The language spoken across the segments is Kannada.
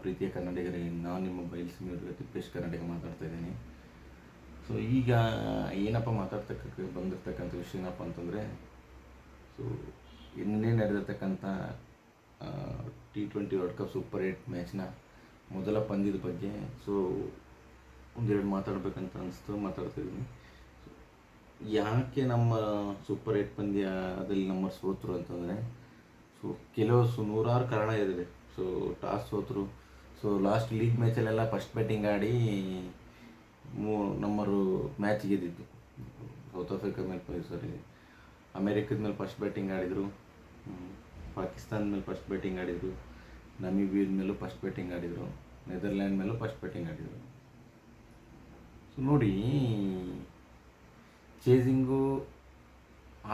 ಪ್ರೀತಿಯ ಕನ್ನಡಿಗರೇ, ನಾನು ನಿಮ್ಮ ಬಯಲು ಸೀಮೆಯವರ ತಿಪ್ಪೇಶ್ ಕನ್ನಡಿಗ ಮಾತಾಡ್ತಾ ಇದ್ದೀನಿ. ಸೊ ಈಗ ಏನಪ್ಪ ಬಂದಿರತಕ್ಕಂಥ ವಿಷಯ ಏನಪ್ಪ ಅಂತಂದರೆ, ಸೊ ನಿನ್ನೆ ನಡೆದಿರ್ತಕ್ಕಂಥ T20 ವರ್ಲ್ಡ್ ಕಪ್ ಸೂಪರ್ 8 ಮ್ಯಾಚ್ನ ಮೊದಲ ಪಂದ್ಯದ ಬಗ್ಗೆ ಸೊ ಒಂದೆರಡು ಮಾತಾಡಬೇಕಂತ ಅನಿಸ್ತು, ಮಾತಾಡ್ತಿದ್ದೀನಿ. ಯಾಕೆ ನಮ್ಮ ಸೂಪರ್ 8 ಪಂದ್ಯದಲ್ಲಿ ನಮ್ಮ ಸೋತರು ಅಂತಂದರೆ, ಸೊ ನೂರಾರು ಕಾರಣ ಇದೆ. ಸೊ ಟಾಸ್ ಸೋತರು. ಸೊ ಲಾಸ್ಟ್ ಲೀಗ್ ಮ್ಯಾಚಲ್ಲೆಲ್ಲ ಫಸ್ಟ್ ಬ್ಯಾಟಿಂಗ್ ಆಡಿ ನಮ್ಮರು ಮ್ಯಾಚ್ ಗೆದ್ದಿದ್ದು. ಸೌತ್ ಆಫ್ರಿಕಾ ಮೇಲೆ ಅಮೇರಿಕದ ಮೇಲೆ ಫಸ್ಟ್ ಬ್ಯಾಟಿಂಗ್ ಆಡಿದರು, ಪಾಕಿಸ್ತಾನ ಮೇಲೆ ಫಸ್ಟ್ ಬ್ಯಾಟಿಂಗ್ ಆಡಿದರು, ನಮೀಬಿಯದ ಮೇಲೂ ಫಸ್ಟ್ ಬ್ಯಾಟಿಂಗ್ ಆಡಿದರು, ನೆದರ್ಲ್ಯಾಂಡ್ ಮೇಲೂ ಫಸ್ಟ್ ಬ್ಯಾಟಿಂಗ್ ಆಡಿದರು. ಸೊ ನೋಡಿ, ಚೇಸಿಂಗು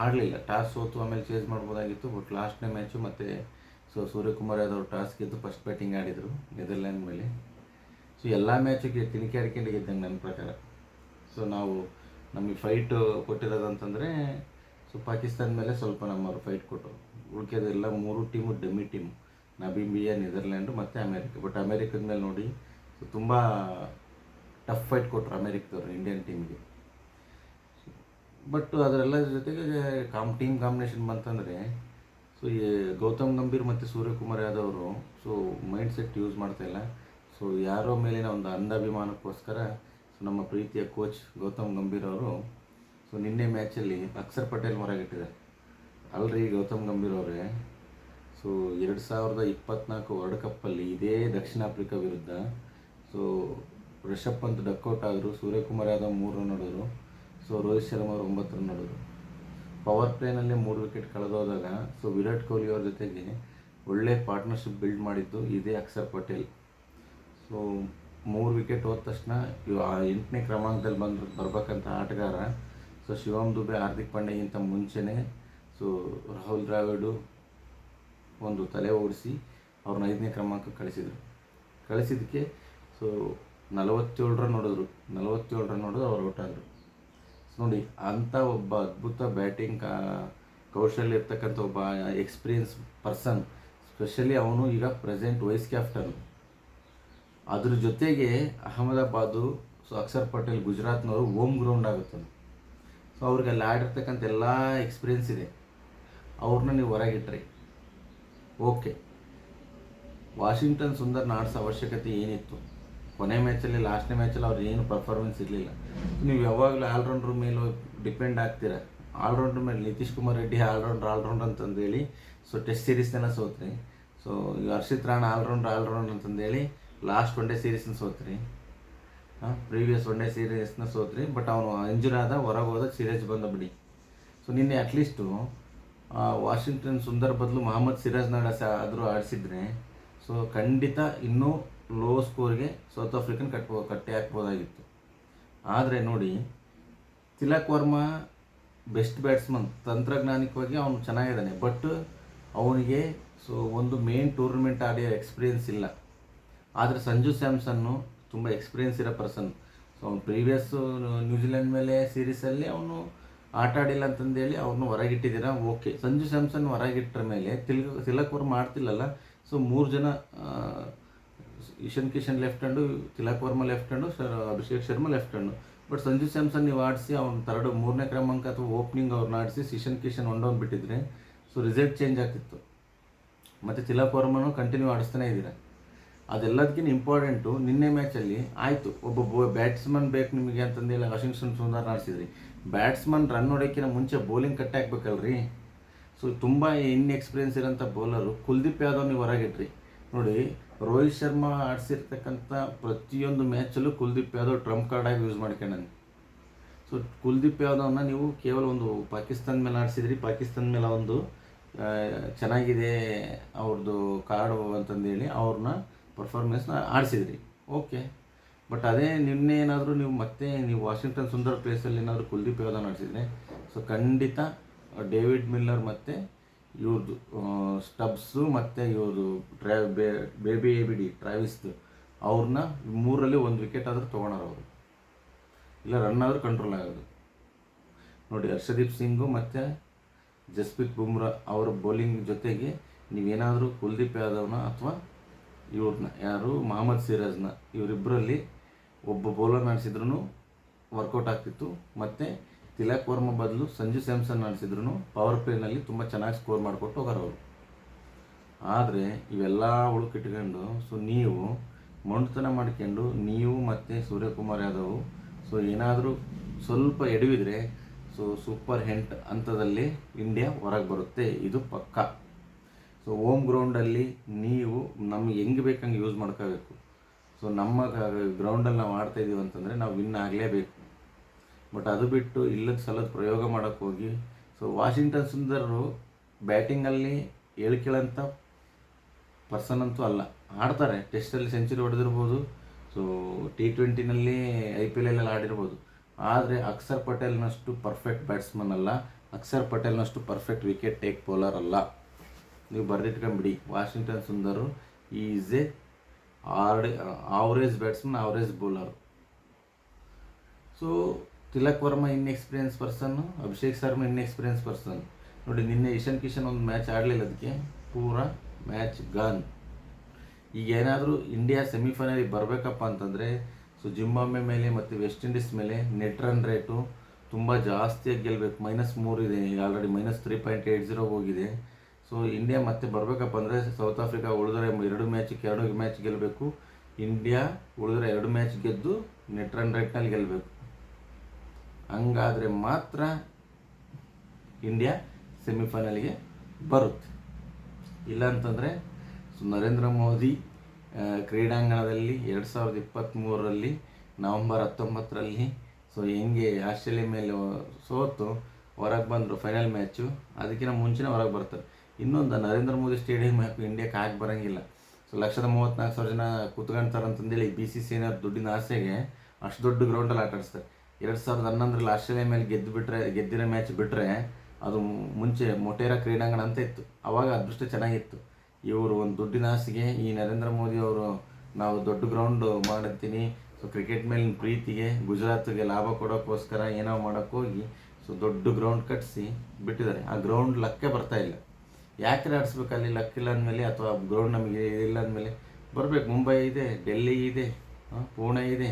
ಆಡಲಿಲ್ಲ. ಟಾಸ್ ಸೋತು ಆಮೇಲೆ ಚೇಸ್ ಮಾಡ್ಬೋದಾಗಿತ್ತು. ಬಟ್ ಲಾಸ್ಟ್ನೇ ಮ್ಯಾಚು ಮತ್ತು ಸೂರ್ಯಕುಮಾರ್ ಯಾದವ್ ಟಾಸ್ ಗೆದ್ದು ಫಸ್ಟ್ ಬ್ಯಾಟಿಂಗ್ ಆಡಿದರು ನೆದರ್ಲ್ಯಾಂಡ್ ಮೇಲೆ. ಸೊ ಎಲ್ಲ ಮ್ಯಾಚಿಗೆ ತಿಣಿಕೆ ಆಡ್ಕೊಂಡು ಗೆದ್ದಂಗೆ ನನ್ನ ಪ್ರಕಾರ. ಸೊ ನಮಗೆ ಫೈಟ್ ಕೊಟ್ಟಿರೋದಂತಂದರೆ, ಸೊ ಪಾಕಿಸ್ತಾನ ಮೇಲೆ ಸ್ವಲ್ಪ ನಮ್ಮವರು ಫೈಟ್ ಕೊಟ್ಟರು. ಉಳ್ಕೆದೆಲ್ಲ 3 team dummy team, Namibia, Netherlands ಮತ್ತು ಅಮೇರಿಕ. ಬಟ್ ಅಮೇರಿಕದ ಮೇಲೆ ನೋಡಿ, ಸೊ ತುಂಬ ಟಫ್ ಫೈಟ್ ಕೊಟ್ಟರು ಅಮೇರಿಕದವರು ಇಂಡಿಯನ್ ಟೀಮ್ಗೆ. ಬಟ್ ಅದರೆಲ್ಲ ಜೊತೆಗೆ ಟೀಮ್ ಕಾಂಬಿನೇಷನ್ ಬಂತಂದರೆ, ಸೊ ಈ ಗೌತಮ್ ಗಂಭೀರ್ ಮತ್ತು ಸೂರ್ಯಕುಮಾರ್ ಯಾದವ್ ಅವರು ಸೊ ಮೈಂಡ್ ಸೆಟ್ ಯೂಸ್ ಮಾಡ್ತಾಯಿಲ್ಲ. ಸೊ ಯಾರೋ ಮೇಲಿನ ಒಂದು ಅಂಧಾಭಿಮಾನಕ್ಕೋಸ್ಕರ ಸೊ ನಮ್ಮ ಪ್ರೀತಿಯ ಕೋಚ್ ಗೌತಮ್ ಗಂಭೀರ್ ಅವರು ಸೊ ನಿನ್ನೆ ಮ್ಯಾಚಲ್ಲಿ ಅಕ್ಷರ್ ಪಟೇಲ್ ಹೊರಗಿಟ್ಟಿದ್ದಾರೆ. ಅಲ್ರಿ ಗೌತಮ್ ಗಂಭೀರ್ ಅವರೇ, ಸೊ 2024 ವರ್ಲ್ಡ್ ಕಪ್ಪಲ್ಲಿ ಇದೇ ದಕ್ಷಿಣ ಆಫ್ರಿಕಾ ವಿರುದ್ಧ ಸೊ ರಿಷಬ್ ಪಂತ್ ಡಕ್ಔಟ್ ಆದರು, ಸೂರ್ಯಕುಮಾರ್ ಯಾದವ್ 3 ರನ್ ಹೊಡೆದರು, ಸೊ ರೋಹಿತ್ ಶರ್ಮಾ ಅವರು 9 ರನ್ ಹೊಡೆದರು. ಪವರ್ ಪ್ಲೇನಲ್ಲಿ 3 ವಿಕೆಟ್ ಕಳೆದೋದಾಗ ಸೊ ವಿರಾಟ್ ಕೊಹ್ಲಿ ಅವ್ರ ಜೊತೆಗೆ ಒಳ್ಳೆ ಪಾರ್ಟ್ನರ್ಶಿಪ್ ಬಿಲ್ಡ್ ಮಾಡಿದ್ದು ಇದೇ ಅಕ್ಷರ್ ಪಟೇಲ್. ಸೊ 3 ವಿಕೆಟ್ ಹೋದ ತಕ್ಷಣ 8ನೇ ಕ್ರಮಾಂಕದಲ್ಲಿ ಬರಬೇಕಂತ ಆಟಗಾರ ಸೊ ಶಿವಮ್ ದುಬೆ, ಹಾರ್ದಿಕ್ ಪಾಂಡ್ಯಗಿಂತ ಮುಂಚೆನೇ ಸೊ ರಾಹುಲ್ ದ್ರಾವಿಡು ಒಂದು ತಲೆ ಓಡಿಸಿ ಅವ್ರನ್ನ 5ನೇ ಕ್ರಮಾಂಕ ಕಳಿಸಿದ್ದಕ್ಕೆ ಸೊ 47 ರನ್ ಹೊಡೆದ್ರು. 47 ರನ್ ಹೊಡೆದು ಅವ್ರು ಔಟ್ ಆದರು. ನೋಡಿ, ಅಂಥ ಒಬ್ಬ ಅದ್ಭುತ ಬ್ಯಾಟಿಂಗ್ ಕೌಶಲ್ಯ ಇರ್ತಕ್ಕಂಥ ಒಬ್ಬ ಎಕ್ಸ್ಪೀರಿಯನ್ಸ್ ಪರ್ಸನ್, ಸ್ಪೆಷಲಿ ಅವನು ಈಗ ಪ್ರೆಸೆಂಟ್ ವೈಸ್ ಕ್ಯಾಪ್ಟನ್. ಅದ್ರ ಜೊತೆಗೆ ಅಹಮದಾಬಾದು ಸೊ ಅಕ್ಷರ್ ಪಟೇಲ್ ಗುಜರಾತ್ನವರು ಹೋಮ್ ಗ್ರೌಂಡ್ ಆಗುತ್ತದೆ. ಸೊ ಅವ್ರಿಗೆ ಅಲ್ಲಿ ಆಡಿರ್ತಕ್ಕಂಥ ಎಲ್ಲ ಎಕ್ಸ್ಪೀರಿಯನ್ಸ್ ಇದೆ. ಅವ್ರನ್ನ ನೀವು ಹೊರಗಿಟ್ರಿ ಓಕೆ. ವಾಷಿಂಗ್ಟನ್ ಸುಂದರ್ನ ಆಡಿಸೋ ಅವಶ್ಯಕತೆ ಏನಿತ್ತು? ಕೊನೆ ಮ್ಯಾಚಲ್ಲಿ, ಲಾಸ್ಟ್ನೇ ಮ್ಯಾಚಲ್ಲಿ ಅವ್ರು ಏನು ಪರ್ಫಾರ್ಮೆನ್ಸ್ ಇರಲಿಲ್ಲ. ನೀವು ಯಾವಾಗಲೂ ಆಲ್ರೌಂಡ್ರ್ ಮೇಲೂ ಡಿಪೆಂಡ್ ಆಗ್ತೀರ. ಆಲ್ರೌಂಡ್ರ್ ಮೇಲೆ ನಿತೀಶ್ ಕುಮಾರ್ ರೆಡ್ಡಿ ಆಲ್ರೌಂಡ್ರ್ ಅಂತಂದೇಳಿ ಸೊ ಟೆಸ್ಟ್ ಸೀರೀಸ್ನೆಲ್ಲ ಸೋತ್ರಿ. ಸೊ ಹರ್ಷಿತ್ ರಾಣಾ ಆಲ್ರೌಂಡ್ರ್ ಅಂತಂದೇಳಿ ಲಾಸ್ಟ್ 1 ಡೇ ಸೀರೀಸ್ನ ಸೋತ್ರಿ, ಪ್ರೀವಿಯಸ್ 1 ಡೇ ಸೀರೀಸ್ನ ಸೋತ್ರಿ. ಬಟ್ ಅವನು ಇಂಜುರಿ ಆದ, ಹೊರಗೆ ಹೋದ, ಸೀರೀಸ್ ಬಂದ ಬಿಡಿ. ಸೊ ನಿನ್ನೆ ಅಟ್ಲೀಸ್ಟು ವಾಷಿಂಗ್ಟನ್ ಸುಂದರ್ ಬದಲು ಮೊಹಮ್ಮದ್ ಸಿರಾಜ್ನ ಆದರೂ ಆಡಿಸಿದ್ರೆ ಸೊ ಖಂಡಿತ ಇನ್ನೂ ಲೋ ಸ್ಕೋರ್ಗೆ ಸೌತ್ ಆಫ್ರಿಕನ್ ಕಟ್ಟೆ ಹಾಕ್ಬೋದಾಗಿತ್ತು. ಆದರೆ ನೋಡಿ, ತಿಲಕ್ ವರ್ಮಾ ಬೆಸ್ಟ್ ಬ್ಯಾಟ್ಸ್ಮನ್, ತಂತ್ರಜ್ಞಾನಿಕವಾಗಿ ಅವನು ಚೆನ್ನಾಗಿದ್ದಾನೆ. ಬಟ್ ಅವನಿಗೆ ಸೊ ಒಂದು ಮೇನ್ ಟೂರ್ನಮೆಂಟ್ ಆಡಿಯೋ ಎಕ್ಸ್ಪೀರಿಯೆನ್ಸ್ ಇಲ್ಲ. ಆದರೆ ಸಂಜು ಸ್ಯಾಮ್ಸನ್ನು ತುಂಬ ಎಕ್ಸ್ಪೀರಿಯೆನ್ಸ್ ಇರೋ ಪರ್ಸನ್. ಸೊ ಅವ್ನು ಪ್ರೀವಿಯಸ್ಸು ನ್ಯೂಜಿಲೆಂಡ್ ಮೇಲೆ ಸೀರೀಸಲ್ಲಿ ಅವನು ಆಟ ಆಡಿಲ್ಲ ಅಂತಂದೇಳಿ ಅವ್ರನ್ನ ಹೊರಗಿಟ್ಟಿದ್ದೀರಾ ಓಕೆ. ಸಂಜು ಸ್ಯಾಮ್ಸನ್ ಹೊರಗಿಟ್ಟರ ಮೇಲೆ ತಿಲಕ್ ವರ್ಮಾ ಆಡ್ತಿಲ್ಲಲ್ಲ. ಸೊ 3 ಜನ, Ishan Kishan left hand, Tilak Varma left hand, Abhishek Sharma left hand. But Sanju Samson ನೀವು ಆಡಿಸಿ ಅವ್ನು 3ನೇ ಕ್ರಮಾಂಕ ಅಥವಾ ಓಪನಿಂಗ್ ಅವ್ರನ್ನ ಆಡಿಸಿ ಇಶಾನ್ ಕಿಶನ್ ಒನ್ ಬಿಟ್ಟಿದ್ರೆ ಸೊ ರಿಸಲ್ಟ್ ಚೇಂಜ್ ಆಗ್ತಿತ್ತು. ಮತ್ತು ತಿಲಕ್ ವರ್ಮನೂ ಕಂಟಿನ್ಯೂ ಆಡಿಸ್ತಾನೆ ಇದ್ದೀರಾ. ಅದೆಲ್ಲದಕ್ಕಿಂತ ಇಂಪಾರ್ಟೆಂಟು, ನಿನ್ನೆ ಮ್ಯಾಚಲ್ಲಿ ಆಯಿತು ಒಬ್ಬ ಬ್ಯಾಟ್ಸ್ಮನ್ ಬೇಕು ನಿಮಗೆ ಅಂತಂದೇಳಿ ವಾಷಿಂಗ್ಟನ್ ಸುಂದರ್ ಆಡಿಸಿದ್ರಿ. ಬ್ಯಾಟ್ಸ್ಮನ್ ರನ್ ಹೊಡೋಕ್ಕಿಂತ ಮುಂಚೆ ಬೌಲಿಂಗ್ ಕಟ್ ಹಾಕ್ಬೇಕಲ್ರಿ. ಸೊ ತುಂಬ ಎಕ್ಸ್ಪೀರಿಯೆನ್ಸ್ ಇರೋಂಥ ಬೌಲರು ಕುಲ್ದೀಪ್ ಯಾದವ್ ನೀವು ಹೊರಗಿಟ್ರಿ. ನೋಡಿ, ರೋಹಿತ್ ಶರ್ಮಾ ಆಡಿಸಿರ್ತಕ್ಕಂಥ ಪ್ರತಿಯೊಂದು ಮ್ಯಾಚಲ್ಲೂ ಕುಲ್ದೀಪ್ ಯಾದವ್ ಟ್ರಂಪ್ ಕಾರ್ಡಾಗಿ ಯೂಸ್ ಮಾಡ್ಕೊಂಡಾನೆ. ಸೊ ಕುಲ್ದೀಪ್ ಯಾದವ್ನ ನೀವು ಕೇವಲ ಒಂದು ಪಾಕಿಸ್ತಾನ ಮೇಲೆ ಆಡಿಸಿದ್ರಿ. ಪಾಕಿಸ್ತಾನ ಮೇಲೆ ಒಂದು ಚೆನ್ನಾಗಿದೆ ಅವ್ರದ್ದು ಕಾರ್ಡು ಅಂತಂದೇಳಿ ಅವ್ರನ್ನ ಪರ್ಫಾರ್ಮೆನ್ಸ್ನ ಆಡಿಸಿದ್ರಿ ಓಕೆ. ಬಟ್ ಅದೇ ನಿನ್ನೆ ಏನಾದರೂ ನೀವು ವಾಷಿಂಗ್ಟನ್ ಸುಂದರ್ ಪ್ಲೇಸಲ್ಲಿ ಏನಾದರೂ ಕುಲ್ದೀಪ್ ಯಾದವ್ನ ಆಡಿಸಿದ್ರೆ ಸೊ ಖಂಡಿತ ಡೇವಿಡ್ ಮಿಲ್ಲರ್ ಮತ್ತು ಇವ್ರದ್ದು ಸ್ಟಬ್ಸು ಮತ್ತು ಇವ್ರದ್ದು ಬೇಬಿ ABD ಟ್ರಾವಿಸ್ದು ಅವ್ರನ್ನ 3ರಲ್ಲಿ 1 ವಿಕೆಟ್ ಆದರೂ ತೊಗೊಳೋರು ಅವರು, ಇಲ್ಲ ರನ್ ಆದರೂ ಕಂಟ್ರೋಲ್ ಆಗೋದು. ನೋಡಿ, ಹರ್ಷದೀಪ್ ಸಿಂಗು ಮತ್ತು ಜಸ್ಪ್ರೀತ್ ಬುಮ್ರಾ ಅವರ ಬೌಲಿಂಗ್ ಜೊತೆಗೆ ನೀವೇನಾದರೂ ಕುಲ್ದೀಪ್ ಯಾದವ್ನ ಅಥವಾ ಇವ್ರನ್ನ ಯಾರು ಮೊಹಮ್ಮದ್ ಸಿರಾಜ್ನ, ಇವರಿಬ್ಬರಲ್ಲಿ ಒಬ್ಬ ಬೌಲರ್ ನಡೆಸಿದ್ರು ವರ್ಕೌಟ್ ಆಗ್ತಿತ್ತು. ಮತ್ತು ತಿಲಕ್ ವರ್ಮ ಬದಲು ಸಂಜು ಸ್ಯಾಮ್ಸನ್ ನಡೆಸಿದ್ರು ಪವರ್ ಪ್ಲೇನಲ್ಲಿ ತುಂಬ ಚೆನ್ನಾಗಿ ಸ್ಕೋರ್ ಮಾಡಿಕೊಟ್ಟು ಹೋಗಾರ ಅವರು. ಆದರೆ ಇವೆಲ್ಲ ಉಳುಕಿಟ್ಕೊಂಡು ನೀವು ಮೊಂಡುತನ ಮಾಡ್ಕೊಂಡು ನೀವು ಮತ್ತು ಸೂರ್ಯಕುಮಾರ್ ಯಾದವ್ ಏನಾದರೂ ಸ್ವಲ್ಪ ಎಡವಿದ್ರೆ ಸೂಪರ್ ಹೆಂಟ್ ಹಂತದಲ್ಲಿ ಇಂಡಿಯಾ ಹೊರಗೆ ಬರುತ್ತೆ, ಇದು ಪಕ್ಕ. ಹೋಮ್ ಗ್ರೌಂಡಲ್ಲಿ ನೀವು ನಮಗೆ ಹೆಂಗೆ ಬೇಕಂಗೆ ಯೂಸ್ ಮಾಡ್ಕೋಬೇಕು. ನಮ್ಮ ಗ್ರೌಂಡಲ್ಲಿ ನಾವು ಆಡ್ತಾಯಿದ್ದೀವಿ ಅಂತಂದರೆ ನಾವು ವಿನ್ ಆಗಲೇಬೇಕು. ಬಟ್ ಅದು ಬಿಟ್ಟು ಇಲ್ಲದ ಸಲದ ಪ್ರಯೋಗ ಮಾಡೋಕ್ಕೆ ಹೋಗಿ ವಾಷಿಂಗ್ಟನ್ ಸುಂದರರು ಬ್ಯಾಟಿಂಗಲ್ಲಿ ಹೇಳ್ಕೊಳ್ಳೋಂಥ ಪರ್ಸನ್ ಅಂತೂ ಅಲ್ಲ. ಆಡ್ತಾರೆ, ಟೆಸ್ಟಲ್ಲಿ ಸೆಂಚುರಿ ಹೊಡೆದಿರ್ಬೋದು, T20ನಲ್ಲಿ IPL ಆಡಿರ್ಬೋದು. ಆದರೆ ಅಕ್ಷರ್ ಪಟೇಲ್ನಷ್ಟು ಪರ್ಫೆಕ್ಟ್ ಬ್ಯಾಟ್ಸ್ಮನ್ ಅಲ್ಲ, ಅಕ್ಷರ್ ಪಟೇಲ್ನಷ್ಟು ಪರ್ಫೆಕ್ಟ್ ವಿಕೆಟ್ ಟೇಕ್ ಬೌಲರ್ ಅಲ್ಲ. ನೀವು ಬರೆದಿಟ್ಕೊಂಬಿಡಿ, Washington Sundar is a average batsman, average bowler. Tilak Varma inexperience person, Abhishek Sharma inexperience person. ನೋಡಿ, ನಿನ್ನೆ ಇಶಾನ್ ಕಿಶನ್ ಒಂದು ಮ್ಯಾಚ್ ಆಡಲಿಲ್ಲ, ಅದಕ್ಕೆ ಪೂರಾ ಮ್ಯಾಚ್ ಗನ್. ಈಗ ಏನಾದರೂ ಇಂಡಿಯಾ ಸೆಮಿಫೈನಲಿಗೆ ಬರಬೇಕಪ್ಪ ಅಂತಂದರೆ ಜಿಂಬಾಬ್ವೆ ಮೇಲೆ ಮತ್ತು ವೆಸ್ಟ್ ಇಂಡೀಸ್ ಮೇಲೆ ನೆಟ್ ರನ್ ರೇಟು ತುಂಬ ಜಾಸ್ತಿಯಾಗಿ ಗೆಲ್ಲಬೇಕು. -3 ಇದೆ, ಈಗ ಆಲ್ರೆಡಿ -3.80 ಹೋಗಿದೆ. ಇಂಡಿಯಾ ಮತ್ತೆ ಬರಬೇಕಪ್ಪ ಅಂದರೆ ಸೌತ್ ಆಫ್ರಿಕಾ ಉಳಿದ್ರೆ 2 ಮ್ಯಾಚ್ ಗೆಲ್ಲಬೇಕು. ಇಂಡಿಯಾ ಉಳಿದ್ರೆ 2 ಮ್ಯಾಚ್ ಗೆದ್ದು ನೆಟ್ ರನ್ ರೇಟ್ನಲ್ಲಿ ಗೆಲ್ಲಬೇಕು. ಹಂಗಾದರೆ ಮಾತ್ರ ಇಂಡಿಯಾ ಸೆಮಿಫೈನಲ್ಗೆ ಬರುತ್ತೆ. ಇಲ್ಲ ಅಂತಂದರೆ ನರೇಂದ್ರ ಮೋದಿ ಕ್ರೀಡಾಂಗಣದಲ್ಲಿ 2023ರಲ್ಲಿ ನವೆಂಬರ್ 19ರಲ್ಲಿ ಹೆಂಗೆ ಆಸ್ಟ್ರೇಲಿಯಾ ಮೇಲೆ ಸೋತು ಹೊರಗೆ ಬಂದರು ಫೈನಲ್ ಮ್ಯಾಚು, ಅದಕ್ಕಿಂತ ಮುಂಚೆನೇ ಹೊರಗೆ ಬರ್ತಾರೆ. ಇನ್ನೊಂದು ನರೇಂದ್ರ ಮೋದಿ ಸ್ಟೇಡಿಯಂ ಇಂಡಿಯಾಕ್ಕೆ ಹಾಕಿ ಬರೋಂಗಿಲ್ಲ. 1,34,000 ಜನ ಕೂತ್ಕೊಳ್ತಾರೆ ಅಂತಂದೇಳಿ BCCI ದುಡ್ಡಿನ ಆಸೆಗೆ ಅಷ್ಟು ದೊಡ್ಡ ಗ್ರೌಂಡಲ್ಲಿ ಆಟ ಆಡಿಸ್ತಾರೆ. 2011ರಲ್ಲಿ ಆಸ್ಟ್ರೇಲಿಯಾ ಮೇಲೆ ಗೆದ್ದಿರೋ ಮ್ಯಾಚ್ ಬಿಟ್ಟರೆ ಅದು ಮುಂಚೆ ಮೊಟೇರಾ ಕ್ರೀಡಾಂಗಣ ಅಂತ ಇತ್ತು, ಆವಾಗ ಅದೃಷ್ಟ ಚೆನ್ನಾಗಿತ್ತು. ಇವರು ಒಂದು ದುಡ್ಡಿನ ಆಸೆಗೆ ಈ ನರೇಂದ್ರ ಮೋದಿ ಅವರು ನಾವು ದೊಡ್ಡ ಗ್ರೌಂಡ್ ಮಾಡ್ತೀನಿ, ಕ್ರಿಕೆಟ್ ಮೇಲಿನ ಪ್ರೀತಿಗೆ ಗುಜರಾತ್ಗೆ ಲಾಭ ಕೊಡೋಕ್ಕೋಸ್ಕರ ಏನೋ ಮಾಡೋಕ್ಕೋಗಿ ದೊಡ್ಡ ಗ್ರೌಂಡ್ ಕಟ್ಟಿಸಿ ಬಿಟ್ಟಿದ್ದಾರೆ. ಆ ಗ್ರೌಂಡ್ ಲಕ್ಕೆ ಬರ್ತಾಯಿಲ್ಲ. ಯಾಕೆ ಆಡಿಸ್ಬೇಕು ಅಲ್ಲಿ ಲಕ್ಕಿಲ್ಲ ಅಂದಮೇಲೆ, ಅಥವಾ ಗ್ರೌಂಡ್ ನಮಗೆ ಇಲ್ಲ ಅಂದಮೇಲೆ ಬರಬೇಕು. ಮುಂಬೈ ಇದೆ, ಡೆಲ್ಲಿ ಇದೆ, ಪುಣೆ ಇದೆ.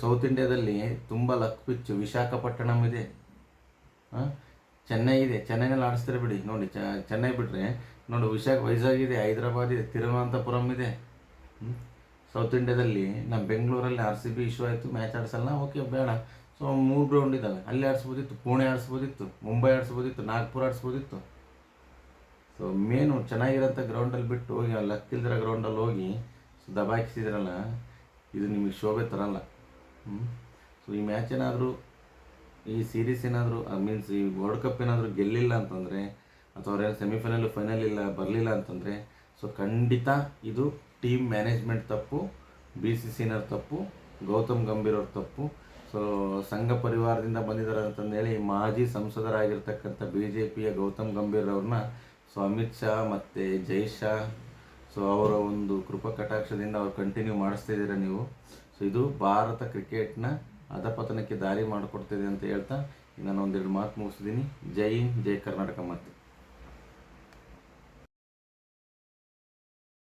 ಸೌತ್ ಇಂಡಿಯಾದಲ್ಲಿ ತುಂಬ ಲಕ್ ಪಿಚ್ಚು ವಿಶಾಖಪಟ್ಟಣಂ ಇದೆ, ಚೆನ್ನೈ ಇದೆ. ಚೆನ್ನೈನಲ್ಲಿ ಆಡಿಸ್ತಾರೆ ಬಿಡಿ. ನೋಡಿ, ಚೆನ್ನೈ ಬಿಟ್ಟರೆ ನೋಡಿ ವೈಜಾಗ್ ಇದೆ, ಹೈದರಾಬಾದ್ ಇದೆ, ತಿರುವನಂತಪುರಂ ಇದೆ. ಸೌತ್ ಇಂಡಿಯಾದಲ್ಲಿ ನಮ್ಮ ಬೆಂಗಳೂರಲ್ಲಿ RCB ಇಶ್ಯೂ ಆಯಿತು, ಮ್ಯಾಚ್ ಆಡಿಸಲ್ಲ, ಓಕೆ ಬೇಡ. 3 ಗ್ರೌಂಡ್ ಇದ್ದಾವೆ, ಅಲ್ಲಿ ಆಡಿಸ್ಬೋದಿತ್ತು, ಪುಣೆ ಆಡಿಸ್ಬೋದಿತ್ತು, ಮುಂಬೈ ಆಡಿಸ್ಬೋದಿತ್ತು, ನಾಗ್ಪುರ ಆಡಿಸ್ಬೋದಿತ್ತು. ಮೇನು ಚೆನ್ನಾಗಿರೋಂಥ ಗ್ರೌಂಡಲ್ಲಿ ಬಿಟ್ಟು ಹೋಗಿ ಲಕ್ಕಿಲ್ದಿರೋ ಗ್ರೌಂಡಲ್ಲಿ ಹೋಗಿ ದಬಾಯಿಸಿದ್ರಲ್ಲ, ಇದು ನಿಮಗೆ ಶೋಭೆ ತರಲ್ಲ. ಈ ಮ್ಯಾಚ್ ಏನಾದರೂ, ಈ ಸೀರೀಸ್ ಏನಾದರೂ ಮೀನ್ಸ್ ಈ ವರ್ಲ್ಡ್ ಕಪ್ ಏನಾದರೂ ಗೆಲ್ಲಿಲ್ಲ ಅಂತಂದರೆ, ಅಥವಾ ಅವ್ರೇನು ಸೆಮಿಫೈನಲ್ ಫೈನಲ್ ಇಲ್ಲ ಬರಲಿಲ್ಲ ಅಂತಂದರೆ ಖಂಡಿತ ಇದು ಟೀಮ್ ಮ್ಯಾನೇಜ್ಮೆಂಟ್ ತಪ್ಪು, BCCನವ್ರ ತಪ್ಪು, ಗೌತಮ್ ಗಂಭೀರ್ ಅವ್ರ ತಪ್ಪು. ಸಂಘ ಪರಿವಾರದಿಂದ ಬಂದಿದ್ದಾರೆ ಅಂತಂದೇಳಿ ಮಾಜಿ ಸಂಸದರಾಗಿರ್ತಕ್ಕಂಥ BJPಯ ಗೌತಮ್ ಗಂಭೀರ್ ಅವ್ರನ್ನ ಅಮಿತ್ ಶಾ ಮತ್ತು ಜೈ ಶಾ ಅವರ ಒಂದು ಕೃಪಾ ಕಟಾಕ್ಷದಿಂದ ಅವ್ರು ಕಂಟಿನ್ಯೂ ಮಾಡಿಸ್ತಾ ಇದ್ದೀರಾ ನೀವು. ಇದು ಭಾರತ ಕ್ರಿಕೆಟ್ನ ಅಧಪತನಕ್ಕೆ ದಾರಿ ಮಾಡಿಕೊಡ್ತಿದೆ ಅಂತ ಹೇಳ್ತಾ ನಾನು ಒಂದೆರಡು ಮಾತು ಮುಗಿಸಿದ್ದೀನಿ. ಜೈ ಹಿಂದ್, ಜೈ ಕರ್ನಾಟಕ. ಮತ್ತೆ